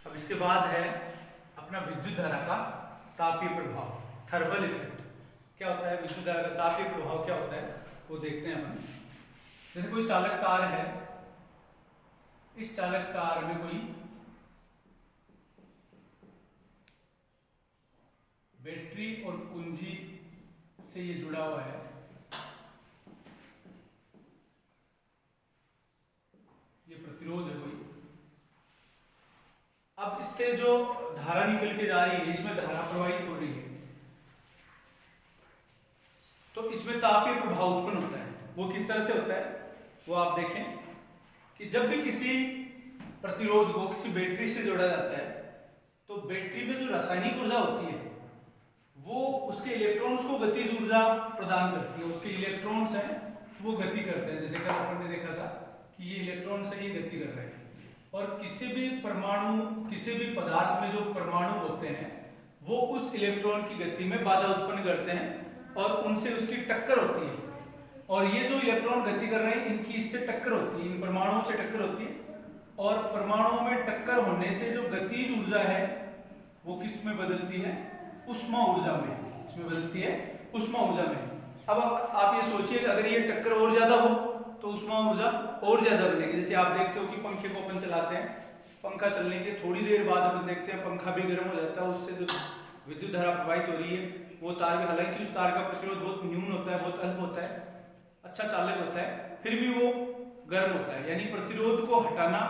अब इसके बाद है अपना विद्युत धारा का तापीय प्रभाव, थर्मल इफेक्ट। क्या होता है विद्युत धारा का तापीय प्रभाव, क्या होता है वो देखते हैं अपन। जैसे कोई चालक तार है, इस चालक तार में कोई बैटरी और कुंजी से ये जुड़ा हुआ है, ये प्रतिरोध है कोई। अब इससे जो धारा निकल के जा रही है, इसमें धारा प्रवाहित हो रही है, तो इसमें तापीय प्रभाव उत्पन्न होता है। वो किस तरह से होता है वो आप देखें कि जब भी किसी प्रतिरोध को किसी बैटरी से जोड़ा जाता है, तो बैटरी में जो रासायनिक ऊर्जा होती है वो उसके इलेक्ट्रॉन्स को गतिज ऊर्जा प्रदान करती है। उसके इलेक्ट्रॉन्स हैं वो गति करते हैं। जैसे कल अपन ने देखा था कि ये इलेक्ट्रॉन्स है, ये गति कर रहे हैं। और किसी भी परमाणु, किसी भी पदार्थ में जो परमाणु होते हैं वो उस इलेक्ट्रॉन की गति में बाधा उत्पन्न करते हैं और उनसे उसकी टक्कर होती है। और ये जो इलेक्ट्रॉन गति कर रहे हैं इनकी इससे टक्कर होती है, इन परमाणुओं से टक्कर होती है। और परमाणुओं में टक्कर होने से जो गतिज ऊर्जा है वो किस में बदलती है, उष्मा ऊर्जा में। इसमें बदलती है उष्मा ऊर्जा में। अब आप ये सोचिए अगर ये टक्कर और ज्यादा हो तो उष्मा ऊर्जा और ज्यादा बनेगी। जैसे आप देखते हो कि पंखे को अपन चलाते हैं, पंखा चलने के थोड़ी देर बाद अपन देखते हैं पंखा भी गर्म हो जाता है, उससे जो विद्युत धारा प्रवाहित हो रही है वो तार भी, हालांकि उस तार का प्रतिरोध बहुत न्यून होता है, बहुत अल्प होता है, अच्छा चालक होता है, फिर भी वो गर्म होता है। यानी प्रतिरोध को हटाना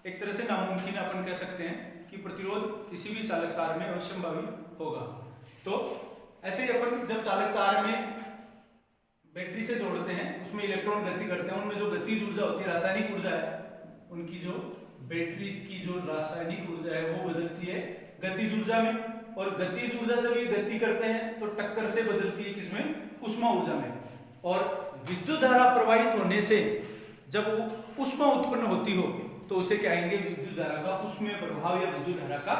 एक तरह से नामुमकिन अपन कह सकते हैं कि प्रतिरोध किसी भी चालक तार में अवश्यंभावी होगा। तो ऐसे ही अपन जब चालक तार में बैटरी से जोड़ते हैं, उसमें इलेक्ट्रॉन गति करते हैं, उनमें जो गतिज ऊर्जा होती है, रासायनिक ऊर्जा है, उनकी जो बैटरी की जो रासायनिक ऊर्जा है वो बदलती है गतिज ऊर्जा में। और गतिज ऊर्जा जब ये गति करते हैं तो टक्कर से बदलती है किसमें, उष्मा ऊर्जा में। और विद्युत धारा प्रवाहित होने से जब वो उष्मा उत्पन्न होती हो तो उसे कहेंगे विद्युत धारा का उष्मीय प्रभाव या विद्युत धारा का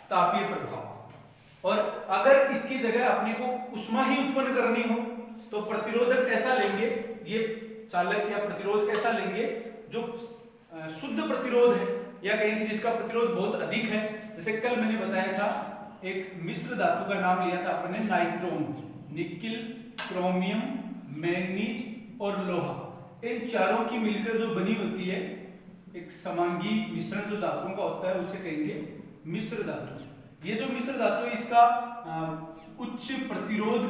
तापीय प्रभाव। और अगर इसकी जगह अपने को उष्मा ही उत्पन्न करनी हो तो प्रतिरोधक ऐसा लेंगे, ये चालक या प्रतिरोध ऐसा लेंगे जो शुद्ध प्रतिरोध है, या कहेंगे जिसका प्रतिरोध बहुत अधिक है। जैसे कल मैंने बताया था एक मिश्र धातु का नाम लिया था अपन ने, नाइक्रोम, निकिल, क्रोमियम, मैंगनीज और लोहा। इन चारों की मिलकर जो बनी होती है एक समांगी मिश्रण जो धातुओं का होता है उसे कहेंगे मिश्र धातु। ये जो मिश्र धातु है इसका उच्च प्रतिरोध,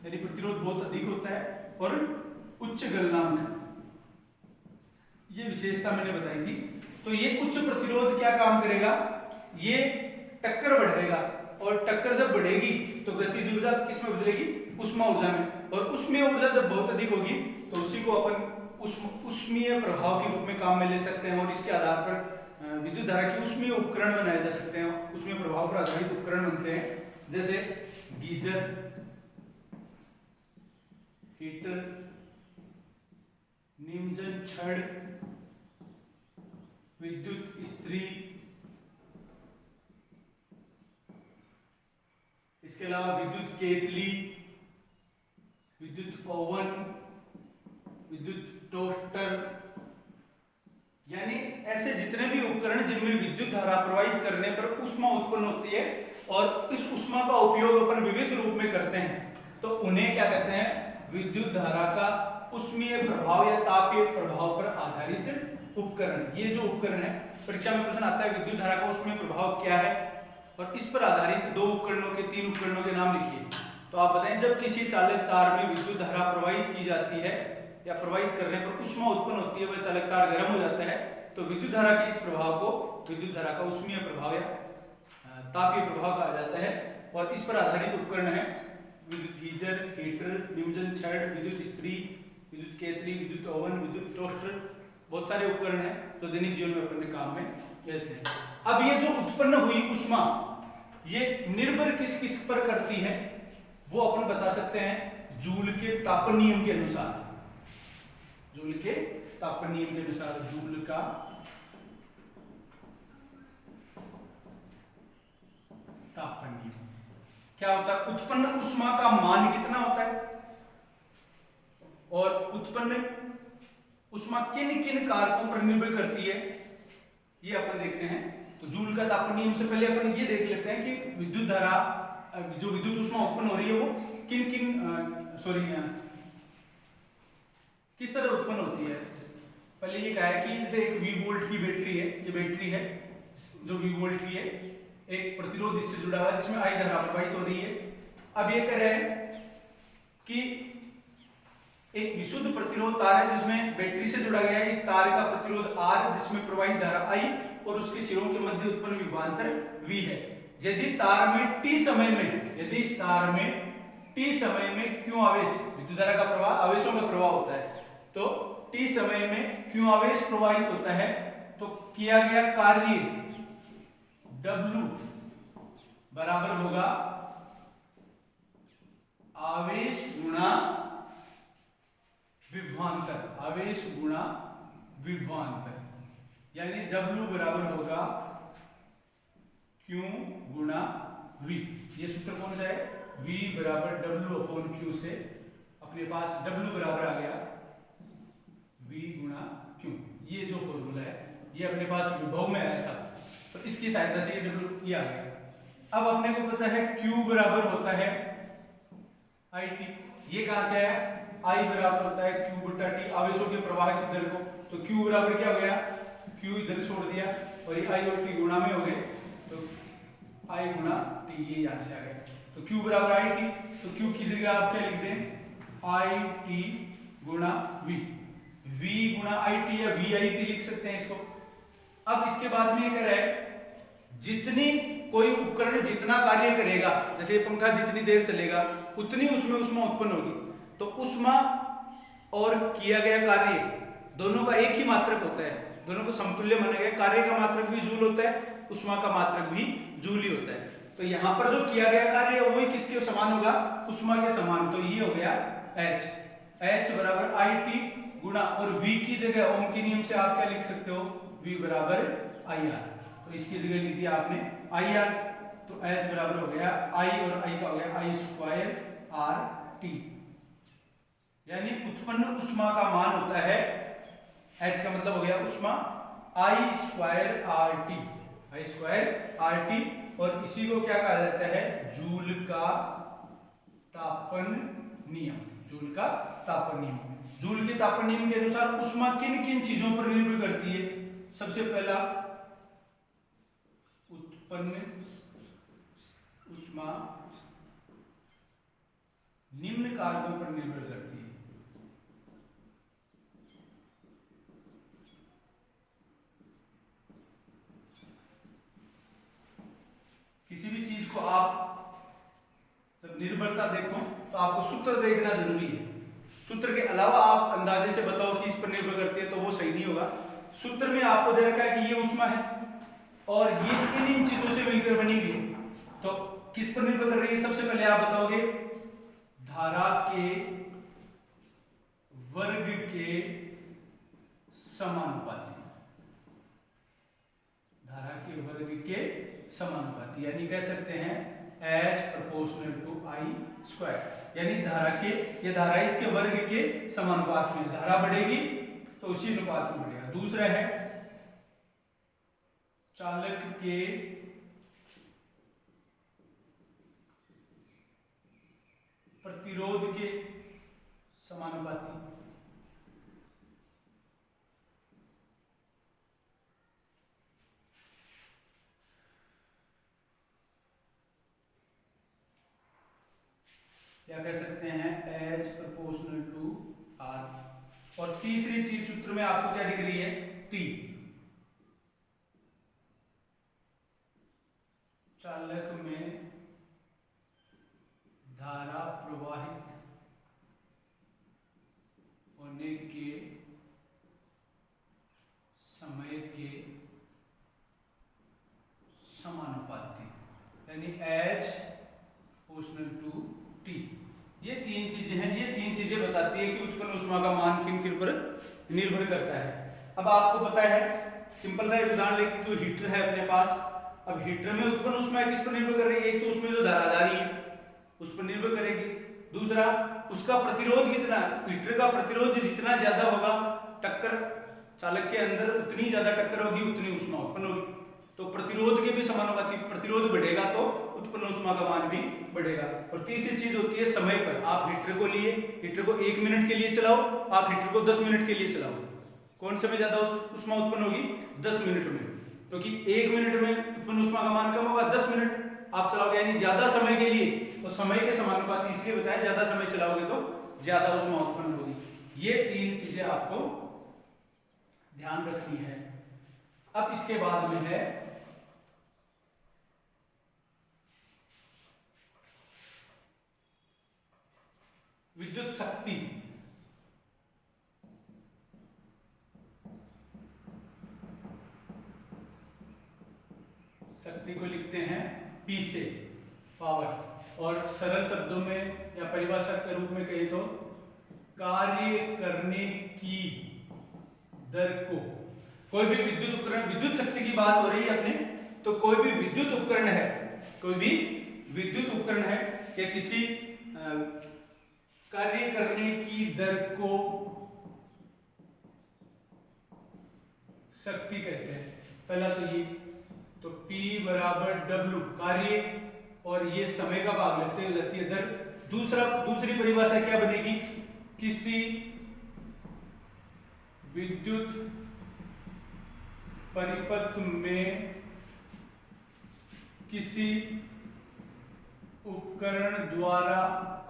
यानी प्रतिरोध बहुत अधिक होता है, और उच्च गलनांक, ये विशेषता मैंने बताई थी। तो ये उच्च प्रतिरोध क्या काम करेगा, ये टक्कर बढ़ाएगा, और टक्कर जब बढ़ेगी तो गतिज ऊर्जा किस में बदलेगी, उष्मा ऊर्जा में। और उष्मीय ऊर्जा जब बहुत अधिक होगी तो उसी को अपन उष्मीय प्रभाव के रूप में काम में ले सकते हैं। और इसके आधार पर विद्युत धारा के उष्मीय उपकरण बनाए जा सकते हैं, उष्मीय प्रभाव पर आधारित उपकरण बनते हैं। जैसे गीजर, हीटर, निमजन छड़, विद्युत इस्त्री, इसके अलावा विद्युत केतली, विद्युत ओवन, विद्युत टोस्टर, यानी ऐसे जितने भी उपकरण जिनमें विद्युत धारा प्रवाहित करने पर उष्मा उत्पन्न होती है और इस उष्मा का उपयोग अपन विविध रूप में करते हैं, तो उन्हें क्या कहते हैं, विद्युत धारा का उष्मीय प्रभाव या तापीय प्रभाव पर आधारित उपकरण। ये जो उपकरण है, परीक्षा में प्रश्न आता है विद्युत धारा का उष्मीय प्रभाव क्या है, और इस पर आधारित दो उपकरणों के, तीन उपकरणों के नाम लिखिए। तो आप बताएं जब किसी चालक तार में विद्युत धारा प्रवाहित की जाती है या प्रवाहित करने पर उष्मा उत्पन्न होती है, वह चालक तार गर्म हो जाता है, तो विद्युत धारा के इस प्रभाव को विद्युत धारा का उष्मीय प्रभाव या तापीय प्रभाव कहा जाता है। और इस पर आधारित उपकरण है विद्युत गीजर, हीटर, निमजन छड़, विद्युत इस्त्री, विद्युत केतली, विद्युत ओवन, विद्युत टोस्टर, बहुत सारे उपकरण हैं जो दैनिक जीवन में अपने काम में लेते हैं। अब ये जो उत्पन्न हुई उष्मा, ये निर्भर किस किस पर करती है वो अपन बता सकते हैं जूल के तापन नियम के अनुसार। जूल के तापन नियम के अनुसार, जूल का तापन नियम क्या होता है, उत्पन्न उष्मा का मान कितना होता है और उत्पन्न उष्मा किन किन कारकों पर निर्भर करती है, ये अपन देखते हैं। तो जूल का तापन नियम से पहले अपन ये देख लेते हैं कि विद्युत धारा, जो विद्युत ऊष्मा उत्पन्न हो रही है वो किन किन किस तरह उत्पन्न होती है। पहले ये कहा है कि जैसे एक V वोल्ट की बैटरी है, ये बैटरी है जो V वोल्ट की है, एक प्रतिरोध इससे जुड़ा हुआ है जिसमें I धारा प्रवाहित हो रही है। अब ये कह रहे हैं कि एक विशुद्ध प्रतिरोध तार है जिसमें बैटरी से जुड़ा गया है, इस तार का प्रतिरोध R जिसमें प्रवाहित धारा I और उसके सिरों के मध्य उत्पन्न विभवांतर V है। यदि तार में T समय में, यदि इस तार में T समय में Q आवेश, विद्युत धारा का प्रवाह आवेशों का प्रवाह होता है, तो T समय में Q आवेश प्रवाहित होता है तो किया गया कार्य W बराबर होगा आवेश गुणा विभवांतर, आवेश गुणा विभवांतर, यानी W बराबर होगा Q गुणा V। ये सूत्र कौन सा है? V बराबर W अपॉन Q से अपने पास W बराबर आ गया V गुणा Q। ये जो फॉर्मूला है ये अपने पास विभव में आया था, तो इसकी सहायता से ये W ये आ गया। अब अपने को पता है Q बराबर होता है IT। ये कहां से है? I बराबर होता है Q बटा T, आवेशों के प्रवाह की दर को। तो Q बराबर क्या हो गया? Q इधर छोड़ दिया और ये I और T गुणा में हो गए, तो I गुणा T ये यहां से आ गया। तो Q बराबर IT, तो Q की जगह आप क्या लिख दें? IT गुणा V, V गुणा IT या VIT लिख सकते हैं इसको। अब इसके बाद में ये कह रहा है जितनी कोई उपकरण जितना कार्य करेगा, जैसे पंखा जितनी देर चलेगा उतनी उसमें ऊष्मा उत्पन्न होगी, तो ऊष्मा और किया गया कार्य दोनों का एक ही मात्रक होता है, दोनों को समतुल्य माना गया। कार्य का मात्रक भी जूल होता है, ऊष्मा का मात्रक भी जूल ही होता है। तो यहाँ पर जो किया गया कार्य है वही किसके समान होगा? ऊष्मा के समान। तो ये हो गया H, H बराबर IT गुणा, और V की जगह ओम के नियम से आप क्या लिख सकते हो? V बराबर IR, तो इसकी जगह लिख दिया आपने IR, तो H बराबर हो गया I और I का हो गया I स्क्वायर RT, यानी उत्पन्न ऊष्मा का मान होता है, H का मतलब हो गया ऊष्मा, I square RT, I square RT, और इसी को क्या कहा जाता है? जूल का तापन नियम, जूल का तापन नियम। जूल के तापन नियम के अनुसार ऊष्मा किन किन चीजों पर निर्भर करती है? सबसे पहला उत्पन्न ऊष्मा निम्न कारकों पर निर्भर करती है। किसी भी चीज को आप जब निर्भरता देखो तो आपको सूत्र देखना जरूरी है। सूत्र के अलावा आप अंदाजे से बताओ कि इस पर निर्भर करती है तो वो सही नहीं होगा। सूत्र में आपको दे रखा है कि ये ऊष्मा है और ये इन चीजों से मिलकर बनी हुई है, तो किस पर निर्भर कर रही है? सबसे पहले आप बताओगे धारा के वर्ग के समानुपाती, धारा के वर्ग के समानुपाती, यानी कह सकते हैं H proportional to I square, यानी धारा के, ये धारा इसके वर्ग के समानुपात में, धारा बढ़ेगी तो उसी अनुपात में बढ़ेगा। दूसरा है चालक के प्रतिरोध के समानुपाती, या कह सकते हैं H प्रोपोर्शनल टू R। और तीसरी चीज सूत्र में आपको क्या दिख रही है? T, चालक में धारा प्रवाहित होने के समय के समानुपाती, यानी H प्रोपोर्शनल टू T। ये तीन चीजें हैं, ये तीन चीजें बताती है कि उत्पन्न ऊष्मा का मान किन किन पर निर्भर करता है। अब आपको पता है, सिंपल सा एक उदाहरण लेके, कोई हीटर है अपने पास। अब हीटर में उत्पन्न ऊष्मा किस पर निर्भर कर रही है? एक तो उसमें जो धारा जा रही है उस पर निर्भर करेगी, दूसरा उसका प्रतिरोध कितना, हीटर का प्रतिरोध जितना ज्यादा होगा, टक्कर चालक के अंदर उतनी ज्यादा टक्कर होगी, उतनी ऊष्मा उत्पन्न होगी। तो प्रतिरोध के भी समानुपाती, प्रतिरोध बढ़ेगा तो उत्पन्न ऊष्मा का मान भी बढ़ेगा। और तीसरी चीज होती है समय पर। आप हीटर को लिए, हीटर को 1 मिनट के लिए चलाओ, आप हीटर को 10 मिनट के लिए चलाओ, कौन से में ज्यादा ऊष्मा उत्पन्न होगी? 10 मिनट में, क्योंकि 1 मिनट में उत्पन्न ऊष्मा का मान कम होगा, 10 मिनट आप चलाओगे यानी ज्यादा समय के लिए, तो समय के समानुपाती इसलिए बताया, ज्यादा समय चलाओगे तो ज्यादा ऊष्मा उत्पन्न होगी। ये 3 चीजें आपको ध्यान रखनी है। अब इसके बाद में है विद्युत शक्ति। शक्ति को लिखते हैं P से, पावर, और सरल शब्दों में या परिभाषा के रूप में कहें तो कार्य करने की दर को। कोई भी विद्युत उपकरण, विद्युत शक्ति की बात हो रही है अपने, तो कोई भी विद्युत उपकरण है, कोई भी विद्युत उपकरण है या किसी कार्य करने की दर को शक्ति कहते हैं। पहला तो ये, तो P बराबर W कार्य, और ये समय का भाग लगते हो जाती है दर। दूसरी परिभाषा क्या बनेगी? किसी विद्युत परिपथ में किसी उपकरण द्वारा,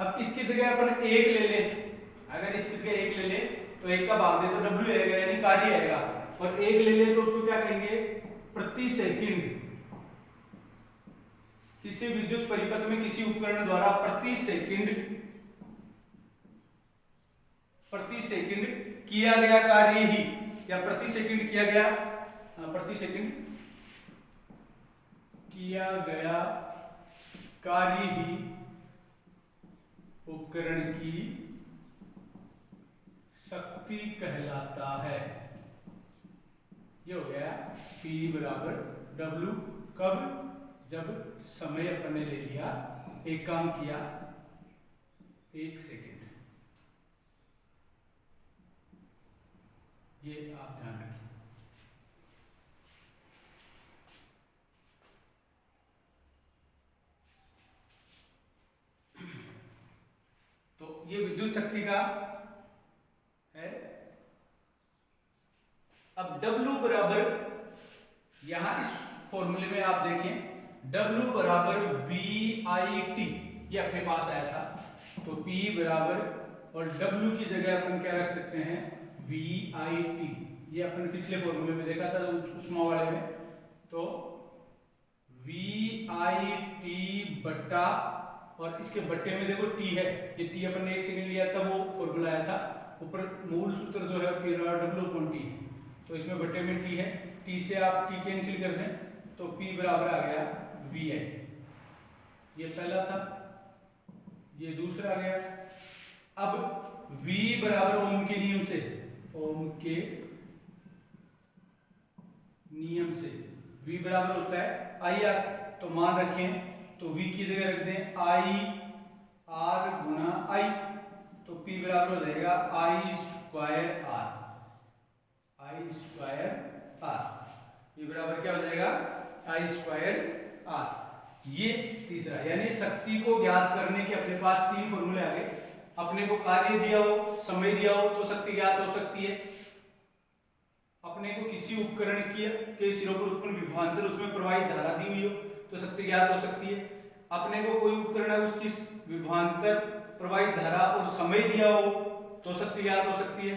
अब इसकी जगह अपन 1 ले लें, अगर इसकी जगह 1 ले लें तो 1 का भाग दे तो W आएगा यानी कार्य आएगा, और 1 ले लें तो उसको क्या कहेंगे? प्रति सेकंड। किसी विद्युत परिपथ में किसी उपकरण द्वारा प्रति सेकंड किया गया कार्य ही, या प्रति सेकंड किया गया कार्य ही उपकरण की शक्ति कहलाता है। ये हो गया P बराबर W। कब? जब समय अपन ने ले लिया, एक काम किया 1 सेकेंड। ये आप ध्यान रखिए। तो ये विद्युत शक्ति का है। अब W बराबर, यहां इस फॉर्मूले में आप देखें W बराबर VIT, ये अपने पास आया था, तो P बराबर, और W की जगह अपन क्या रख सकते हैं? VIT। ये अपन पिछले फॉर्मूले में देखा था उष्मा वाले में, तो VIT बटा, और इसके बट्टे में देखो T है, ये T अपन ने 1 सेकंड लिया तब वो फॉर्मूला आया था। ऊपर मूल सूत्र जो है P बराबर W/T है, तो इसमें बट्टे में T है, T से आप T कैंसिल कर दें तो P बराबर आ गया VI। ये पहला था, ये दूसरा आ गया। अब V बराबर ओम के नियम से, V बराबर होता है IR, तो मान रखें तो V की जगह रख दें IR गुना I, तो P बराबर हो जाएगा I स्क्वायर R। ये बराबर क्या हो जाएगा? I square R। ये तीसरा, यानी शक्ति को ज्ञात करने के अपने पास 3 फॉर्मूले आ गए। अपने को कार्य दिया हो, समय दिया हो तो शक्ति ज्ञात हो सकती है। अपने को किसी उपकरण के सिरों पर उत्पन्न विभवांतर, उसमें प्रवाहित धारा दी हुई हो तो शक्ति ज्ञात हो सकती है। अपने को कोई उपकरण है, उसकी विभवांतर, प्रवाहित धारा और समय दिया हो तो शक्ति ज्ञात हो सकती है।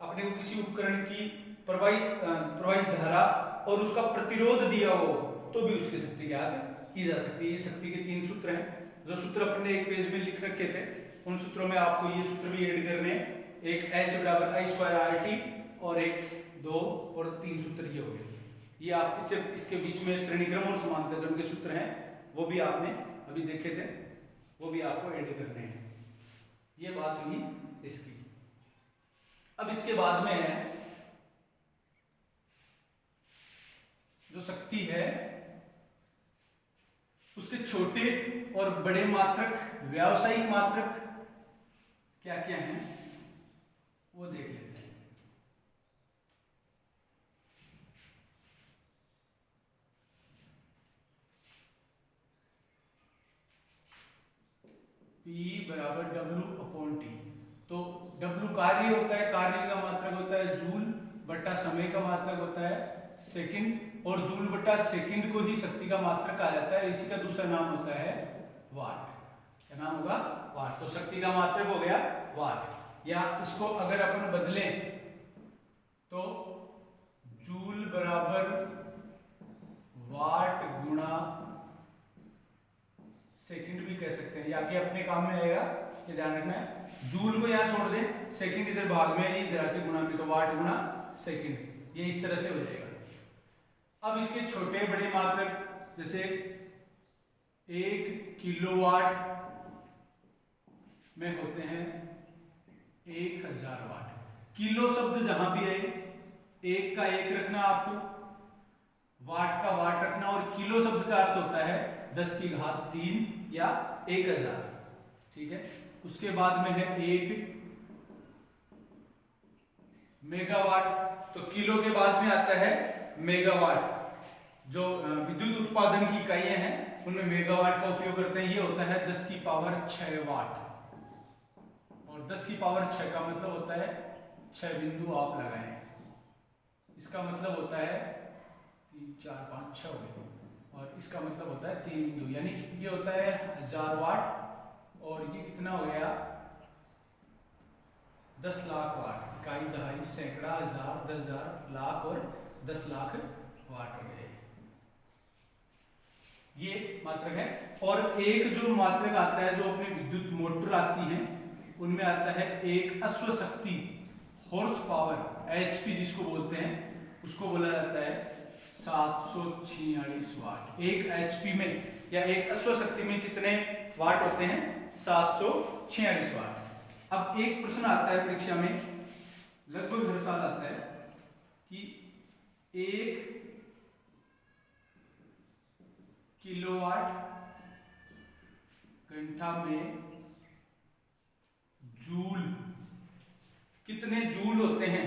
अपने को किसी उपकरण की प्रवाहित धारा और उसका प्रतिरोध दिया हो तो भी उसकी शक्ति ज्ञात की जा सकती है। ये शक्ति के 3 सूत्र हैं, जो सूत्र अपने एक पेज में लिख रखे थे, उन सूत्रों में आपको ये सूत्र भी ऐड करने हैं। एक H बराबर I स्क्वायर RT और एक 2 और 3 सूत्र ये हो गए। ये आप इसके बीच में श्रेणीक्रम और समांतर क्रम के सूत्र हैं, वो भी आपने अभी देखे थे, वो भी आपको ऐड करने हैं। ये बात हुई इसकी। अब इसके बाद में है जो शक्ति है, उसके छोटे और बड़े मात्रक, व्यावसायिक मात्रक क्या क्या हैं वो देख लेते हैं। P बराबर W/T। तो W कार्य होता है, कार्य का मात्रक होता है जूल बटा समय का मात्रक होता है सेकंड, और जूल बटा सेकंड को ही शक्ति का मात्रक कहा जाता है। इसी का दूसरा नाम होता है वाट। क्या नाम होगा? वाट। तो शक्ति का मात्रक हो गया वाट। या इसको अगर अपन बदलें तो जूल बराबर वाट गुणा सेकंड भी कह सकते हैं, या आगे अपने काम में आएगा, ये ध्यान रखना है। जूल को यहाँ छोड़ दें, सेकंड इधर भाग में है, इधर आके गुणा में, तो वाट गुणा सेकंड, ये इस तरह से हो जाएगा। अब इसके छोटे बड़े मात्रक, जैसे 1 किलोवाट में होते हैं 1000 वाट। किलो शब्द जहां भी है, एक का एक रखना आपको, वाट का वाट रखना, और किलो शब्द का अर्थ होता है 10 की घात 3 या 1000। ठीक है। उसके बाद में है 1 मेगावाट। तो किलो के बाद में आता है मेगावाट। जो विद्युत उत्पादन की इकाइयां हैं उनमें मेगावाट का उपयोग करते हैं। ये होता है 10 की पावर 6 वाट। और 10 की पावर 6 का मतलब होता है 6 बिंदु आप लगाएं, इसका मतलब होता है 3 4 5 6 हो गए, और इसका मतलब होता है 3 बिंदु, यानी ये होता है 1000 वाट, और ये कितना हो गया 10 लाख वाट। इकाई, दहाई, सैकड़ा, हजार, 10,000, लाख और 10 लाख वाट हो गए। ये मात्रक है। और एक जो मात्रक आता है, जो अपने विद्युत मोटर आती है, उनमें आता है एक अश्वशक्ति, हॉर्स पावर, एचपी जिसको बोलते हैं, उसको बोला जाता है 746 वाट। एक एचपी में या एक अश्वशक्ति में कितने वाट होते हैं? 746 वाट। अब एक प्रश्न आता है परीक्षा में, लगभग हर साल आता है, कि 1 किलोवाट घंटा में जूल, कितने जूल होते हैं?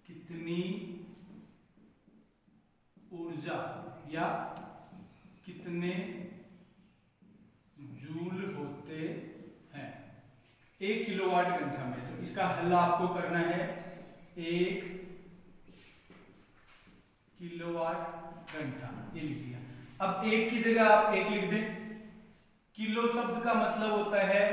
कितनी ऊर्जा या कितने जूल होते हैं 1 किलोवाट घंटा में? तो इसका हल आपको करना है 1 किलोवाट घंटा, ये लिख दिया। अब 1 की जगह आप 1 लिख दें। किलो शब्द का मतलब होता है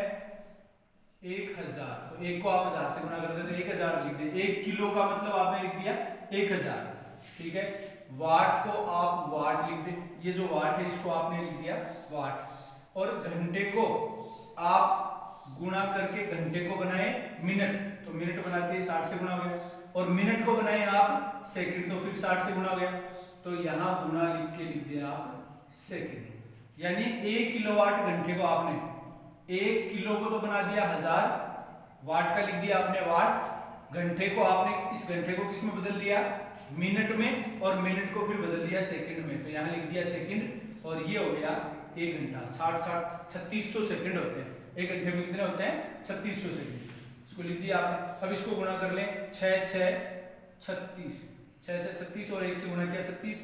1000, तो 1 को आप 1000 से गुणा कर दें तो 1000 लिख दें। 1 किलो का मतलब आपने लिख दिया 1000। ठीक है। वाट को आप वाट लिख दें, ये जो वाट है इसको आपने लिख दिया वाट। और घंटे को आप गुणा करके घंटे को बनाए मिनट, तो मिनट बनाते 60 से गुणा हो गया, और मिनट को बनाए आप सेकंड, तो फिर 60 से गुणा हो गया, तो यहां गुणा लिख के लिख दिया आप सेकंड। यानी 1 किलोवाट घंटे को आपने 1 किलो को तो बना दिया 1000, वाट का लिख दिया आपने वाट, घंटे को आपने इस घंटे को किस में बदल दिया? मिनट में, और मिनट को फिर बदल दिया सेकंड में, तो यहाँ लिख दिया सेकंड, और ये हो गया 1 घंटा। 3600 सेकंड होते हैं। 1 घंटे में कितने होते हैं? 3600 सेकंड। इसको लिख दिया आपने। अब इसको गुणा कर लें, 6 6 36, 6 6 36, और 1 से गुणा किया 36,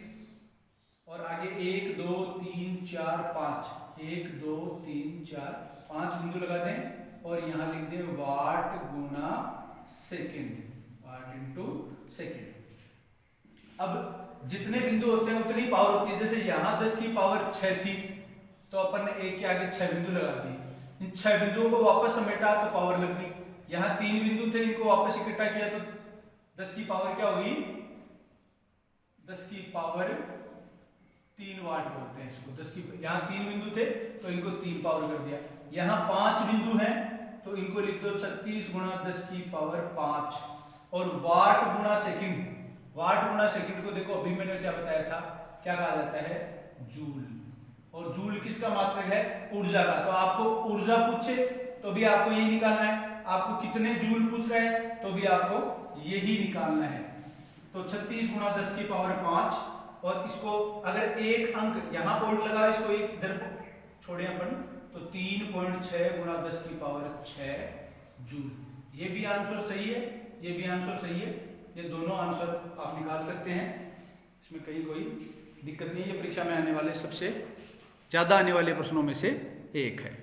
और आगे 1 2 3 4 5, 1 2 3 4 5 बिंदु लगा दें, और यहाँ लिख दें वाट गुणा सेकंड, वाट इंटू सेकंड। अब जितने बिंदु होते हैं उतनी पावर होती है। जैसे यहाँ 10 की पावर 6 थी, तो अपन ने 1 के आगे 6 बिंदु लगा दिए। इन 6 बिंदुओं को वापस समेटा तो पावर लग गई। यहाँ 3 बिंदु थे, इनको वापस इकट्ठा किया तो 10 की पावर क्या होगी? 10 की पावर 3 वाट बोलते हैं इसको। 10 की, यहाँ 3 बिंदु थे तो इनको 3 पावर कर दिया। यहाँ 5 बिंदु हैं तो इनको लिख दो 36 गुणा 10 की पावर 5, और वाट गुणा सेकंड। वाट गुणा सेकंड को देखो, अभी मैंने क्या बताया था, क्या कहा जाता है? जूल। और जूल किसका मात्रक है? ऊर्जा का। तो आपको ऊर्जा पूछे तो भी आपको यही निकालना है, आपको कितने जूल पूछ रहा है तो भी आपको यही निकालना है। तो 36 गुणा 10 की पावर 5, और इसको अगर एक अंक यहाँ पॉइंट लगा, इसको एक इधर छोड़े अपन, तो 3.6 गुणा 10 की पावर 6 जूल। ये भी आंसर सही है, ये भी आंसर सही है। ये दोनों आंसर आप निकाल सकते हैं, इसमें कहीं कोई दिक्कत नहीं है। ये परीक्षा में आने वाले सबसे ज़्यादा आने वाले प्रश्नों में से एक है।